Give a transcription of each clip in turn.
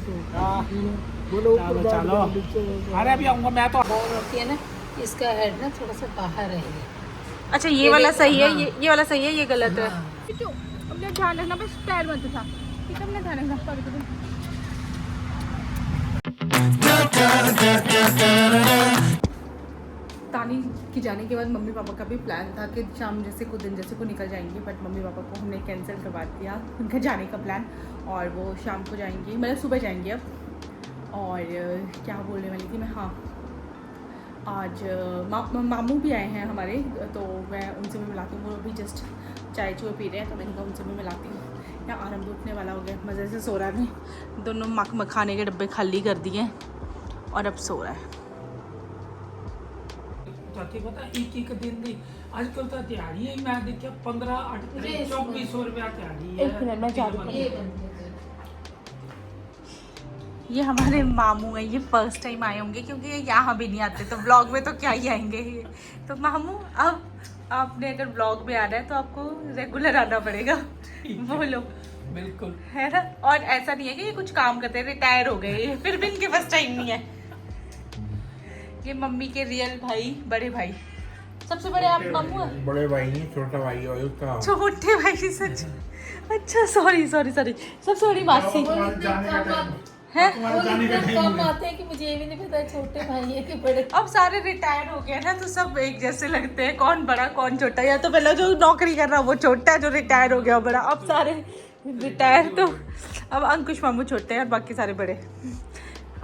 चलो चलो, अरे अभी आऊँगा मैं तो। होती है ना, इसका हेड ना थोड़ा सा बाहर है। अच्छा ये वाला सही है, ये वाला सही है, ये गलत है। अपने ध्यान रखना, बस पैर मत उठा, ठीक है? अपना ध्यान रखना। तानी की जाने के बाद मम्मी पापा का भी प्लान था कि शाम जैसे को दिन जैसे को निकल जाएंगे, बट मम्मी पापा को हमने कैंसिल करवा दिया उनका जाने का प्लान, और वो शाम को जाएंगे, मतलब सुबह जाएंगे अब। और क्या बोलने वाली थी मैं, हाँ आज मामू भी आए हैं हमारे, तो मैं उनसे भी मिलाती हूँ। वो अभी जस्ट चाय चूय पी रहे हैं, तो मैंने कहा उनसे भी मिलाती हूँ। या आरंभ उठने वाला हो गया, मज़े से सो रहा है। दोनों मखाने के डब्बे खाली कर दिए और अब सो रहा है। पता एक एक दिन दी आजकल तो तैयारी है, मैं देखिए 15-2400 रुपया तैयारी है। एक मिनट में जा रही हूँ। ये हमारे मामू हैं, ये फर्स्ट टाइम आए होंगे क्योंकि ये यहाँ भी नहीं आते, तो व्लॉग में तो क्या ही आएंगे ये। तो मामू अब आपने अगर व्लॉग में आना है तो आपको रेगुलर आना पड़ेगा। बोलो। बिल्कुल है ना। और ऐसा नहीं है कि ये कुछ काम करते, रिटायर हो गए ये, फिर भी इनके फर्स्ट टाइम नहीं है। ये मम्मी के रियल भाई, बड़े भाई, सबसे बड़े आप मामू हैं? बड़े भाई नहीं, छोटा भाई है उसका। छोटे भाई सच। अच्छा सॉरी, सबसे बड़ी मासी है। कम आते हैं कि मुझे ये भी नहीं पता छोटे भाई है कि बड़े। अब सारे रिटायर हो गए ना, तो सब एक जैसे लगते हैं, कौन बड़ा कौन छोटा। या तो पहले जो नौकरी कर रहा वो छोटा है, जो रिटायर हो गया बड़ा। अब सारे रिटायर, तो अब अंकुश मामू छोटे हैं और बाकी सारे बड़े।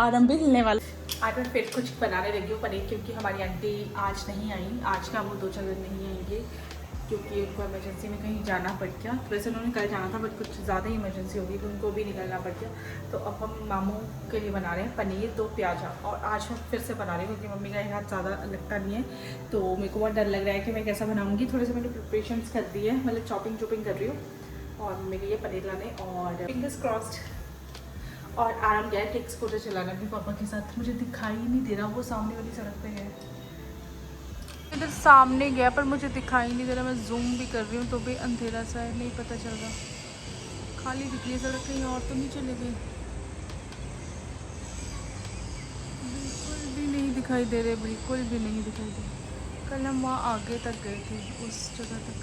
आरंभ भी हिलने वाला। आज मैं फिर कुछ बनाने लगी हूँ पनीर, क्योंकि हमारी आंटी आज नहीं आई। आज का वो 2-4 दिन नहीं आएंगे क्योंकि उनको इमरजेंसी में कहीं जाना पड़ गया। वैसे उन्होंने कल जाना था, बट कुछ ज़्यादा ही इमरजेंसी होगी तो उनको भी निकलना पड़ गया। तो अब हम मामू के लिए बना रहे हैं पनीर 2 प्याजा। और आज मैं फिर से बना रही हूँ क्योंकि मम्मी का हाथ ज़्यादा लगता नहीं है, तो मेरे को बहुत डर लग रहा है कि मैं कैसा बनाऊँगी। थोड़े से मैंने प्रिपरेशंस कर दी है, मतलब चॉपिंग कर रही हूँ। और मम्मी के लिए पनीर लाने, और फिंगर्स क्रॉस्ड। और आराम गया टेक स्कूटर चलाना अपने पापा के साथ। मुझे दिखाई नहीं दे रहा, वो सामने वाली सड़क पे है, इधर सामने गया, पर मुझे दिखाई नहीं दे रहा। मैं जूम भी कर रही हूँ तो भी अंधेरा सा है, नहीं पता चल रहा। खाली दिख रही है सड़क, कहीं और तो नहीं चले गए। बिल्कुल भी नहीं दिखाई दे रहे, बिल्कुल भी नहीं दिखाई दे रहे। कल हम वहाँ आगे तक गए थे, उस जगह तक।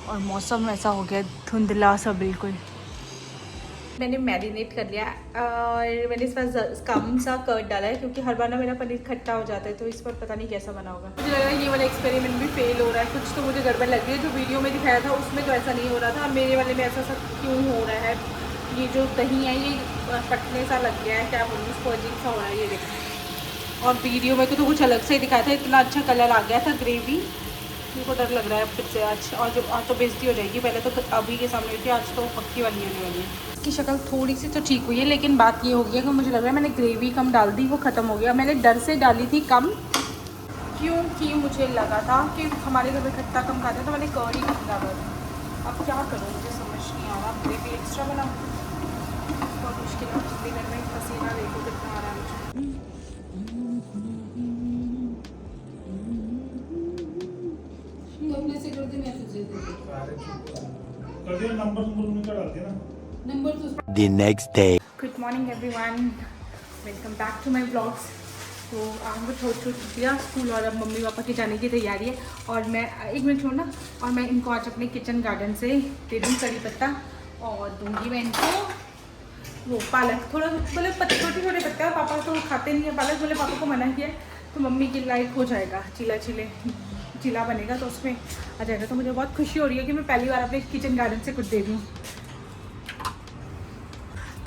और मौसम ऐसा हो गया धुंधला सा बिल्कुल। मैंने मैरिनेट कर लिया और मैंने इस बार कम सा कर्ड डाला है, क्योंकि हर बार ना मेरा पनीर खट्टा हो जाता है, तो इस बार पता नहीं कैसा बना होगा। मुझे लग रहा है ये वाला एक्सपेरिमेंट भी फेल हो रहा है, कुछ तो मुझे गड़बड़ लग रही है। जो वीडियो में दिखाया था उसमें तो ऐसा नहीं हो रहा था, मेरे वाले में ऐसा सब क्यों हो रहा है। ये जो दही है ये पटने सा लग गया है, क्या बोलूँ उसको, अजीब सा हो रहा है ये देखो। और वीडियो में तो कुछ अलग से ही दिखाया था, इतना अच्छा कलर आ गया था ग्रेवी। मेरे को डर लग रहा है फिर से आज, और जो आज तो बेइज्जती हो जाएगी। पहले तो अभी के सामने थी, आज तो पक्की वाली होने वाली है। इसकी शक्ल थोड़ी सी तो ठीक हुई है, लेकिन बात ये हो गई है कि मुझे लग रहा है मैंने ग्रेवी कम डाल दी, वो ख़त्म हो गया। मैंने डर से डाली थी कम, क्योंकि मुझे लगा था कि हमारे घर में खट्टा कम खाते हैं, तो मैंने कर्ड ही कम डाला था। अब क्या करूँ मुझे समझ नहीं आ रहा। ग्रेवी एक्स्ट्रा बनाऊँ, बहुत मुश्किल है। डिनर में पसीना देखो कितना आ रहा है मुझे। अपने से कर दे, मैं तुझे दे कर नंबर उनका डाल दिया ना। नंबर तो The next day. Good morning everyone, welcome back to my vlogs. तो आज मैं छोड़ दिया स्कूल और अब मम्मी पापा के जाने की तैयारी है। और मैं एक मिनट छोड़ना, और मैं इनको आज अपने किचन गार्डन से दे दूँ करी पत्ता, और दूँगी मैं इनको वो पालक। थोड़ा बोले छोटे छोटे पत्ते, और पापा तो खाते नहीं है पालक, बोले पापा को मना किया, तो मम्मी के लायक हो जाएगा, चीला बनेगा तो उसमें आ जाएगा। तो मुझे बहुत खुशी हो रही है कि मैं पहली बार अपने किचन गार्डन से कुछ दे दूँ।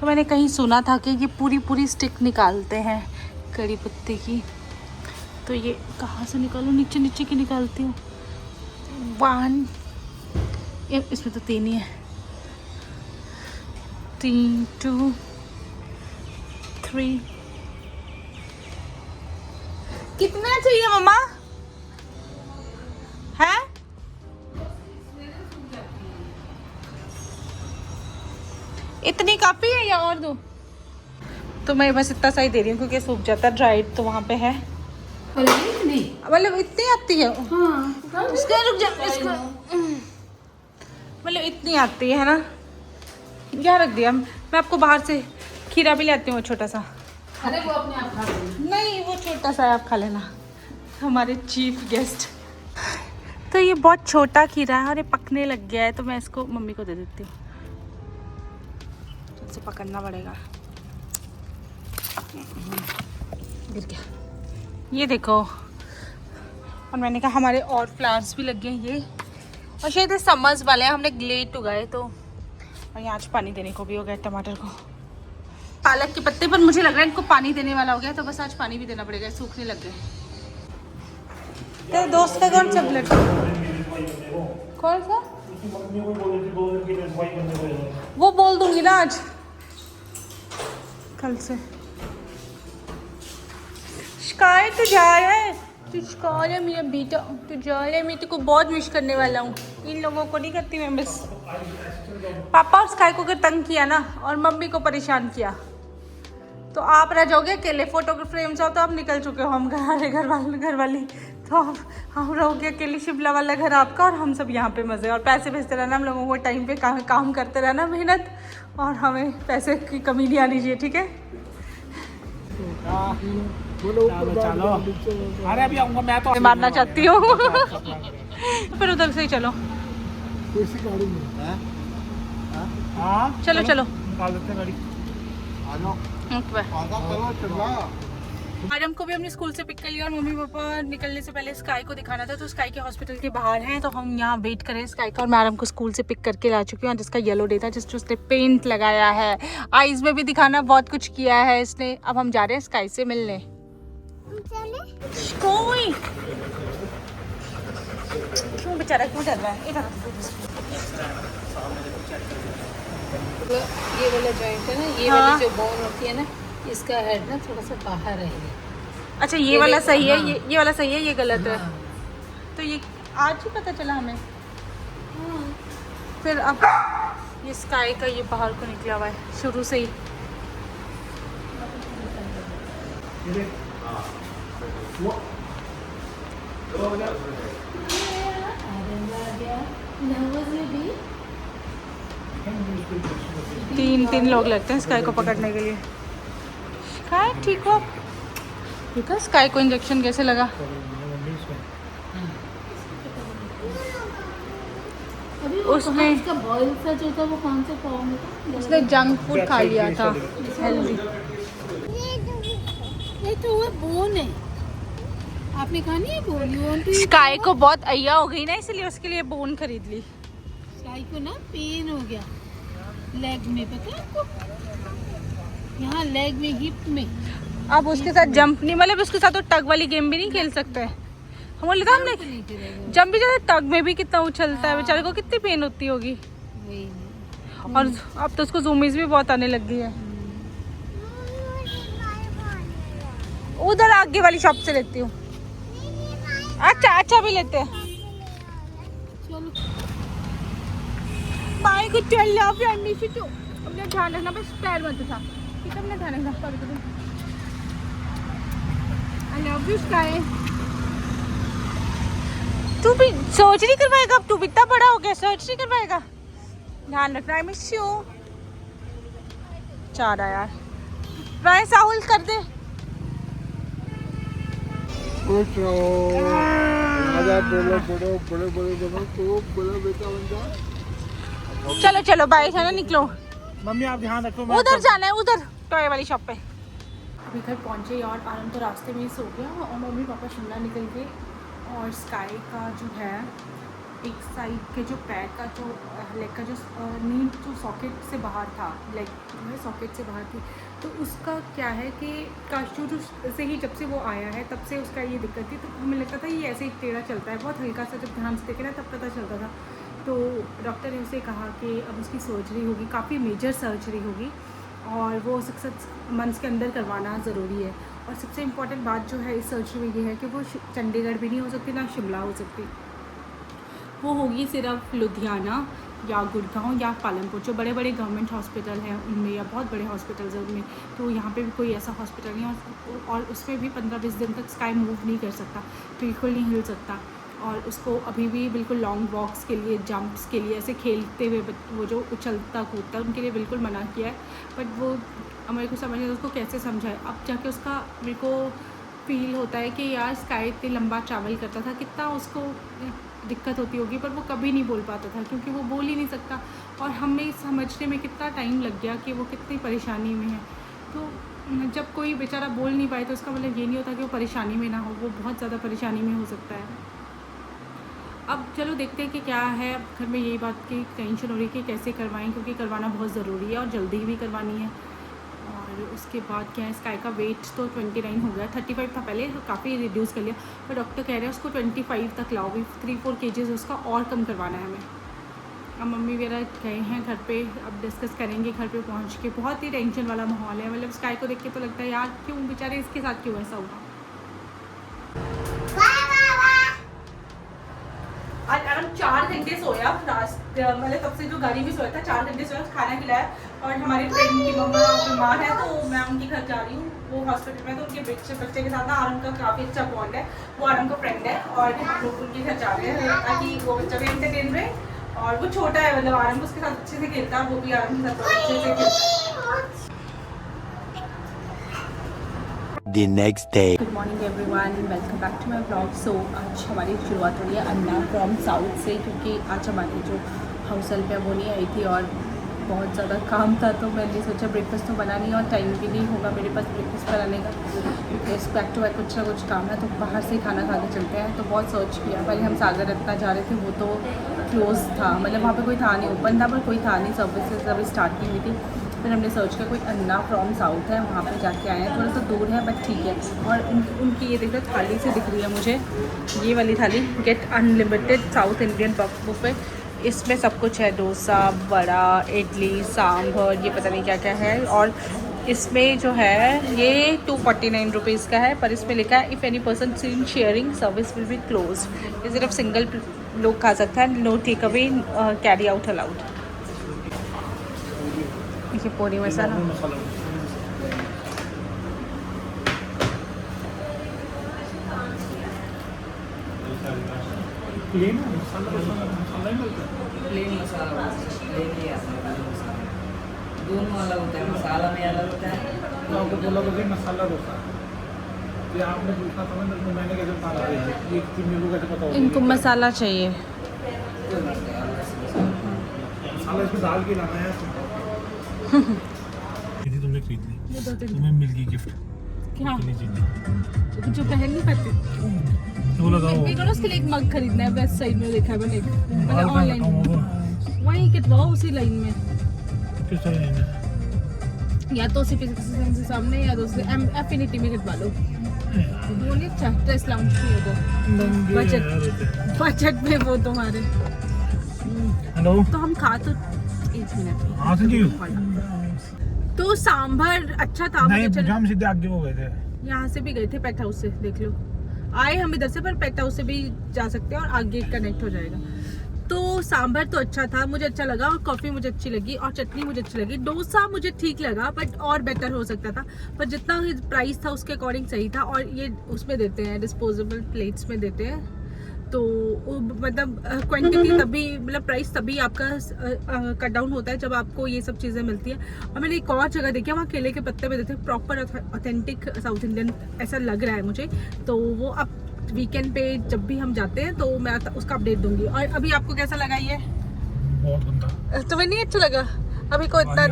तो मैंने कहीं सुना था कि ये पूरी स्टिक निकालते हैं कड़ी पत्ते की, तो ये कहाँ से निकालूँ, नीचे की निकालती हूँ। 1, इसमें तो 3 ही है, 3, 2, 3। कितना चाहिए मम्मा है? इतनी काफ़ी है या और दो? तो मैं बस इतना सा ही दे रही हूँ क्योंकि सूख जाता है, ड्राइड तो वहाँ पे है। मतलब इतनी आती है, हाँ इसका रुक जा, इसको मतलब इतनी आती है ना। यहाँ रख दिया। मैं आपको बाहर से खीरा भी ले आती हूँ छोटा सा। अरे वो अपने आप खा लेंगे। नहीं वो छोटा सा है, आप खा लेना। हमारे चीफ गेस्ट। तो ये बहुत छोटा खीरा है और ये पकने लग गया है, तो मैं इसको मम्मी को दे देती हूँ। इसे पकड़ना पड़ेगा। गिर गया। ये देखो। और मैंने कहा हमारे और फ्लावर्स भी लग गए हैं ये, और शायद ये समर्स वाले हैं, हमने लेट उगाए तो। और यहाँ आज पानी देने को भी हो गया टमाटर को। पालक के पत्ते पर मुझे लग रहा है इनको पानी देने वाला हो गया, तो बस आज पानी भी देना पड़ेगा, सूखने लग गए। तेरे दोस्त का कौन सा ब्लड? कौन सा? वो बोल दूंगी ना आज, कल से। शिकायत तो जा रहा है, तू शिकायत है मेरा बेटा, तू जा रहा है। मैं तेको बहुत मिस करने वाला हूँ, इन लोगों को नहीं करती मैं बस। पापा और स्काई को अगर तंग किया ना और मम्मी को परेशान किया तो आप रह जाओगे अकेले। फोटो के फ्रेम से हो तो आप निकल चुके हो, हम घर वाली तो हम रहोगे अकेले। शिमला वाला घर आपका और हम सब यहाँ पे मज़े, और पैसे भेजते रहना हम लोगों को, टाइम पे काम करते रहना मेहनत, और हमें पैसे की कमी नहीं आनी चाहिए, ठीक है? चलो अरे अभी आऊंगा मैं तो मारना चाहती हूँ। फिर उधर से ही चलो। हाँ चलो चलो निकाल देते हैं गाड़ी। मैडम को भी हमने स्कूल से पिक कर लिया और मम्मी पापा निकलने से पहले स्काई को दिखाना था, तो स्काई के हॉस्पिटल के बाहर हैं, तो हम यहाँ वेट करें स्काई का। और मैडम को स्कूल से पिक करके ला चुकी हूँ, जिसका येलो डे था, जिससे उसने पेंट लगाया है, आईज में भी दिखाना, बहुत कुछ किया है इसने। अब हम जा रहे हैं स्काई से मिलने। कोई क्यों बेचारा क्यों डर रहा है? ये वाला जॉइंट है ना, ये हाँ। वाली जो बोन होती है ना, इसका हेड ना थोड़ा सा बाहर है। अच्छा ये वाला सही है, हाँ। ये वाला सही है, ये गलत है। हाँ। तो ये आज ही पता चला हमें। फिर अब ये स्काई का ये बाहर को निकला हुआ है शुरू से ही। तीन लोग लगते हैं स्काई को पकड़ने के लिए। स्काई ठीक हो? ठीक है। स्काई को इंजेक्शन कैसे लगा? अभी उसमें इसका बॉयल सा जो था वो कौन से फॉर्म में था? उसने जंक फूड खा लिया था हेल्दी। ये तो वो बोन है, आपने कहा नहीं है बोन? यू वांट टू स्काई को बहुत अय्या हो गई ना, इसलिए उसके लिए बोन खरीद ली। स्काई को ना पेन हो गया लेग में, पता है आपको? यहाँ लेग में, हिप में। अब उसके साथ जंप नहीं, मतलब उसके साथ तो टग वाली गेम भी नहीं खेल सकते। हम बोले था हमने नहीं करेगा जंप भी जाता, टग में भी कितना उछलता है, बेचारे को कितनी पेन होती होगी। वही नहीं। और अब तो उसको जूमीज भी बहुत आने लग गई है। उधर आगे वाली शॉप से लेती हूँ। अच्छा भी लेते हैं। चलो बाय को चल लो फ्रेंड से तो अपना ध्यान रखना, बस पैर मत उठा, ठीक है? अपना ध्यान रखना। I love you sky. तू भी सोच नहीं कर पाएगा, अब तू भी इतना बड़ा हो गया, सोच नहीं कर पाएगा। ध्यान रखना। I miss you. चारा यार राय साहुल कर दे। चलो चलो बाय, जाना निकलो। मम्मी आप ध्यान रखो। उधर जाना है, उधर टॉय वाली शॉप पे। अभी घर पहुँचे और आनंद तो रास्ते में ही सो गया, और मम्मी पापा शिमला निकल गए। और स्काई का जो है एक साइड के जो पैर का जो लेग का जो नीड जो सॉकेट से बाहर था, लेग जो है सॉकेट से बाहर थी, तो उसका क्या है कि काशू से ही जब से वो आया है तब से उसका ये दिक्कत थी। तो हमें लगता था ये ऐसे ही टेढ़ा चलता है, बहुत हल्का सा, जब ध्यान से देखे ना तब पता चलता था। तो डॉक्टर ने उसे कहा कि अब उसकी सर्जरी होगी, काफ़ी मेजर सर्जरी होगी, और वो 6 मंथ्स के अंदर करवाना ज़रूरी है। और सबसे इम्पॉर्टेंट बात जो है इस सर्जरी में ये है कि वो चंडीगढ़ भी नहीं हो सकती, ना शिमला हो सकती, वो होगी सिर्फ लुधियाना या गुड़गांव या पालमपुर, जो बड़े बड़े गवर्नमेंट हॉस्पिटल हैं उनमें, या बहुत बड़े हॉस्पिटल्स हैं उनमें। तो यहाँ पे भी कोई ऐसा हॉस्पिटल नहीं है, और उसमें भी 15-20 दिन तक स्काई मूव नहीं कर सकता, बिल्कुल नहीं हिल सकता। और उसको अभी भी बिल्कुल लॉन्ग वॉक्स के लिए, जंप्स के लिए, ऐसे खेलते हुए वो जो उछलता कूदता उनके लिए बिल्कुल मना किया है। बट वो मेरे को समझ नहीं उसको कैसे समझाए। अब जाके उसका मेरे को फील होता है कि यार स्काई इतनी लंबा ट्रैवल करता था, कितना उसको दिक्कत होती होगी, पर वो कभी नहीं बोल पाता था क्योंकि वो बोल ही नहीं सकता। और हमें समझने में कितना टाइम लग गया कि वो कितनी परेशानी में है। तो जब कोई बेचारा बोल नहीं पाए तो उसका मतलब ये नहीं होता कि वो परेशानी में ना हो, वो बहुत ज़्यादा परेशानी में हो सकता है। अब चलो देखते हैं कि क्या है। अब घर में यही बात की टेंशन हो रही है कि कैसे करवाएं, क्योंकि करवाना बहुत ज़रूरी है और जल्दी भी करवानी है। और उसके बाद क्या है, स्काई का वेट तो 29 हो गया, 35 था पहले, काफ़ी रिड्यूस कर लिया, पर डॉक्टर कह रहे हैं उसको 25 तक लाओ, भी 3-4 kg उसका और कम करवाना है हमें। अब मम्मी वगैरह गए हैं घर पे, अब डिस्कस करेंगे घर पे पहुंच के। बहुत ही टेंशन वाला माहौल है, मतलब स्काई को देख के तो लगता है यार क्यों बेचारे इसके साथ क्यों ऐसा हुआ। आज आराम 4 घंटे सोया, मतलब तब से जो गाड़ी में सोया था 4 घंटे सोया, खाना खिलाया। और हमारी फ्रेंड की मम्मा बीमार है तो मैं उनके घर जा रही हूँ, वो हॉस्पिटल में, तो उनके बच्चे के साथ ना आराम का काफ़ी अच्छा बॉन्ड है, वो आराम का फ्रेंड है और हम लोग उनके घर जा रहे हैं ताकि वो बच्चा भी एंटरटेन रहे। और वो छोटा है, मतलब आराम उसके साथ अच्छे से खेलता है, वो भी आराम के साथ अच्छे से खेलता है। The next day. Good morning everyone, welcome back to my blog. So आज हमारी शुरुआत हो रही है अन्ना फ्रॉम साउथ से, क्योंकि आज हमारी जो हाउस हेल्प है वो नहीं आई थी और बहुत ज़्यादा काम था, तो मैंने सोचा ब्रेकफास्ट तो बनानी है और टाइम भी नहीं होगा मेरे पास ब्रेकफास्ट बनाने का, बिकॉज बैक टू बैक कुछ ना कुछ काम है, तो बाहर से खाना खा के चलते हैं। तो बहुत सर्च किया, पहले हम सागर रत्ना जा रहे थे, वो तो क्लोज था, मतलब वहाँ पे कोई था नहीं, ओपन था पर कोई था नहीं, सर्विसेज अभी स्टार्ट नहीं हुई थी। फिर हमने सर्च किया कोई अन्ना फ्रॉम साउथ है, वहाँ पे जाके आए हैं, थोड़ा सा दूर है बट ठीक है। और उनकी ये देखो थाली से दिख रही है मुझे, ये वाली थाली, get unlimited South Indian buffet. इसमें सब कुछ है, डोसा, बड़ा, इडली, सांभर, ये पता नहीं क्या क्या है। और इसमें जो है ये 249 रुपीज़ का है, पर इसमें लिखा है if any person seen sharing service will be close. ये सिर्फ सिंगल लोग खा सकता है, no take away, carry out allowed. ये पूरी मसाला प्लेन मसाला ही मिलता है। प्लेन मसाला प्लेन ही आता है, दोनों अलग होता है, मसाला में अलग होता है। तो आपको बोला कि मसाला डोसा, ये आपने पूछा था ना, तो मैंने कैसे बता रहा है ये कि मेरे को कैसे पता होगा इनको मसाला चाहिए, मसाला इसमें डाल के लाना है। यदि तुमने खरीद ली तुम्हें मिल गई गिफ्ट, क्या चीज़ जो पहन नहीं पाते, तो लगाओ। मेरे को ना उसके लिए एक मग खरीदना है, वेस्ट साइड में देखा है मैंने ऑनलाइन, ऑनलाइन वहीं कटवाओ उसी लाइन में, किस तरह है? या तो CP से सामने या तो एफिनिटी में कटवा लो। वो नहीं अच्छा ड्रेस लाउंज में वो बजट में वो तुम्हारे। हेलो, तो हम खा तो 1 मिनट, हाँ जी, तो सांभर अच्छा था, नहीं मुझे चल हम सीधे आगे वो गए थे। यहाँ से भी गए थे, पेट हाउस से, देख लो आए हम इधर से, पर पेट हाउस से भी जा सकते हैं और आगे कनेक्ट हो जाएगा। तो सांभर तो अच्छा था, मुझे अच्छा लगा, और कॉफ़ी मुझे अच्छी लगी, और चटनी मुझे अच्छी लगी। डोसा मुझे ठीक लगा बट और बेटर हो सकता था, पर जितना प्राइस था उसके अकॉर्डिंग सही था। और ये उसमें देते हैं, डिस्पोजेबल प्लेट्स में देते हैं, तो मतलब क्वांटिटी तभी, मतलब प्राइस तभी आपका कट डाउन होता है जब आपको ये सब चीज़ें मिलती है। और मैंने एक और जगह देखी, वहाँ केले के पत्ते में देते हैं, प्रॉपर ऑथेंटिक साउथ इंडियन ऐसा लग रहा है मुझे। तो वो अब वीकेंड पे जब भी हम जाते हैं तो मैं उसका अपडेट दूंगी। और अभी आपको कैसा लगा ये? बहुत गंदा, तुम्हें नहीं अच्छा लगा? अभी को इतना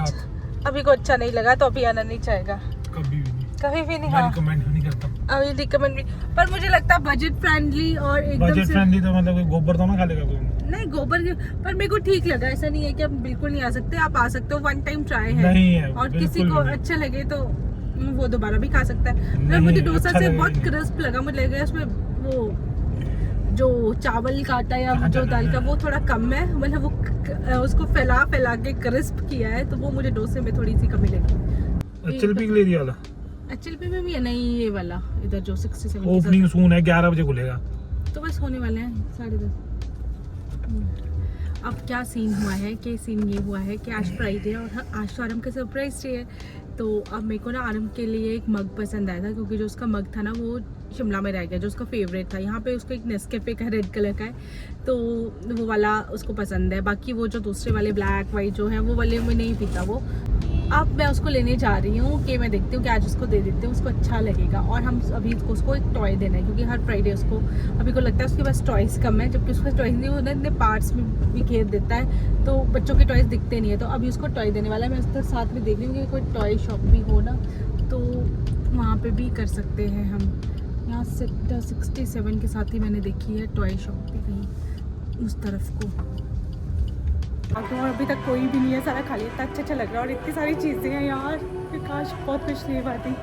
अभी को अच्छा नहीं लगा तो अभी आना नहीं चाहेगा, कभी भी नहीं, कभी भी नहीं। मैं हाँ, रिकमेंड नहीं करता। अभी रिकमेंड भी, पर मुझे लगता है बजट फ्रेंडली और एकदम बजट से फ्रेंडली तो मतलब कोई गोबर तो ना खा लेगा कोई। नहीं, गोबर के, पर मेरे को ठीक लगा, ऐसा नहीं है कि आप बिल्कुल नहीं आ सकते, आप आ सकते हो, 1 टाइम ट्राई है। नहीं है, और बिल्कुल किसी को नहीं। अच्छा लगे तो वो दोबारा भी खा सकता है। मतलब नहीं, मुझे डोसा अच्छा से लगेगा बहुत नहीं। क्रिस्प लगा, मुझे लगा उसमें वो जो चावल का आटा या हाँ, जो हाँ, दाल का हाँ। वो थोड़ा कम है, मतलब वो उसको फैला के क्रिस्प किया है, तो वो मुझे डोसे में थोड़ी सी कमी लगी। HLP के लिए दिया वाला HLP में भी है नहीं, ये वाला इधर जो 67 ओपनिंग सून है, 11 बजे खुलेगा। तो बस होने वाले हैं 10:30। अब क्या सीन हुआ है कि सीन ये हुआ है कि आज फ्राइडे और आज तो आराम का सरप्राइज डे है, तो अब मेरे को ना आरम के लिए एक मग पसंद आया था, क्योंकि जो उसका मग था ना वो शिमला में रह गया, जो उसका फेवरेट था। यहाँ पे उसको एक नेस्कैफे का रेड कलर का है, तो वो वाला उसको पसंद है। बाकी वो जो दूसरे वाले ब्लैक वाइट जो है वो वाले में नहीं पीता वो। अब मैं उसको लेने जा रही हूँ कि मैं देखती हूँ कि आज उसको दे देती हूँ, उसको अच्छा लगेगा। और हम अभी उसको एक टॉय देना है, क्योंकि हर फ्राइडे उसको अभी को लगता है उसके पास टॉयज़ कम है, जबकि उसके पास टॉयज़ नहीं, वो ना इतने पार्ट्स में बिखेर देता है, तो बच्चों के टॉयज़ दिखते नहीं है। तो अभी उसको टॉय देने वाला है। मैं उसके साथ में देख रही हूँ कि कोई टॉय शॉप भी हो ना, तो वहाँ पर भी कर सकते हैं हम। यहाँ सेक्टर 67 के साथ ही मैंने देखी है टॉय शॉप भी कहीं उस तरफ को। और अभी तक कोई भी नहीं है, सारा खाली। इतना अच्छा लग रहा है और इतनी सारी चीज़ें हैं यार कि काश बहुत कुछ ले पाती।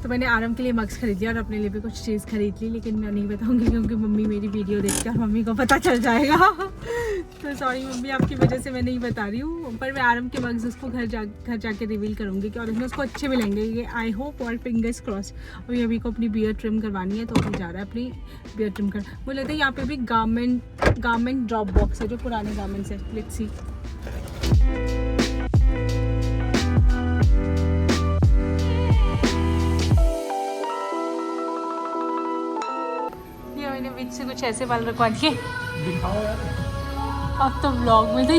मैंने आरम के लिए मग्स खरीद लिया और अपने लिए भी कुछ चीज़ खरीद ली, लेकिन मैं नहीं बताऊंगी क्योंकि मम्मी मेरी वीडियो देख कर मम्मी को पता चल जाएगा। तो सॉरी मम्मी, आपकी वजह से मैं नहीं बता रही हूँ। पर मैं आरम के मग्स उसको घर जाके रिवील करूँगी कि और उसमें उसको अच्छे मिलेंगे, ये आई होप और फिंगर्स क्रॉस। और अभी को अपनी बियर ट्रिम करवानी है, तो अभी जा रहा है अपनी बियर ट्रिम कर। मुझे लगता है यहाँ पे भी गारमेंट ड्रॉप बॉक्स है, जो पुराने गारमेंट्स है। Let's see. मैंने बीच से कुछ ऐसे बाल रखवा दिए। दिखाओ यार। अब तो व्लॉग में तो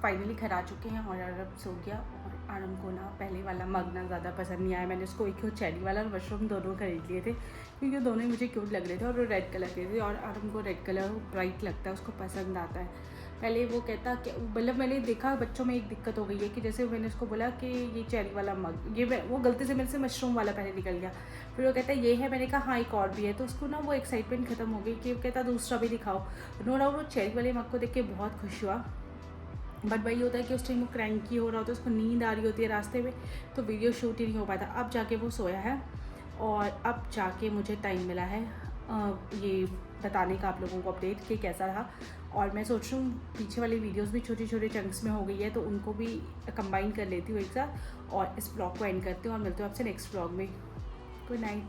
फाइनली घर आ चुके हैं और आरम सो गया। और आरम को ना पहले वाला मग ना ज़्यादा पसंद नहीं आया। मैंने उसको एक चेरी वाला और मशरूम दोनों खरीद लिए थे, क्योंकि दोनों ही मुझे क्यूट लग रहे थे और वो रेड कलर के थे। और आरम को रेड कलर ब्राइट लगता है, उसको पसंद आता है। पहले वो कहता कि मतलब मैंने देखा बच्चों में एक दिक्कत हो गई है कि जैसे मैंने उसको बोला कि ये चेरी वाला मग, ये वो गलती से मेरे से मशरूम वाला पहले निकल गया। फिर वो कहता है ये है, मैंने कहा हाँ एक और भी है। तो उसको ना वो एक्साइटमेंट खत्म हो गई कि वो कहता दूसरा भी दिखाओ। नो डाउट वो चेरी वाले मग को देख के बहुत खुश हुआ। बट वही होता है कि उस टाइम वो क्रैंकी हो रहा होता है, उसको नींद आ रही होती है रास्ते में, तो वीडियो शूट ही नहीं हो पाता। अब जाके वो सोया है और अब जाके मुझे टाइम मिला है ये बताने का आप लोगों को अपडेट कि कैसा रहा। और मैं सोच रही हूँ पीछे वाली वीडियोस भी छोटे छोटे चंक्स में हो गई है, तो उनको भी कंबाइन कर लेती हूँ एक साथ और इस ब्लॉग को एंड करती हूँ और मिलती हूँ आपसे नेक्स्ट ब्लॉग में। Good night,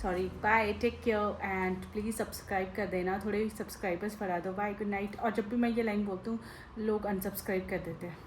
sorry, bye, take care and please subscribe कर देना, थोड़े सब्सक्राइबर्स बढ़ा दो। बाय, गुड नाइट। और जब भी मैं ये लाइन बोलती हूँ लोग अनसब्सक्राइब कर देते हैं।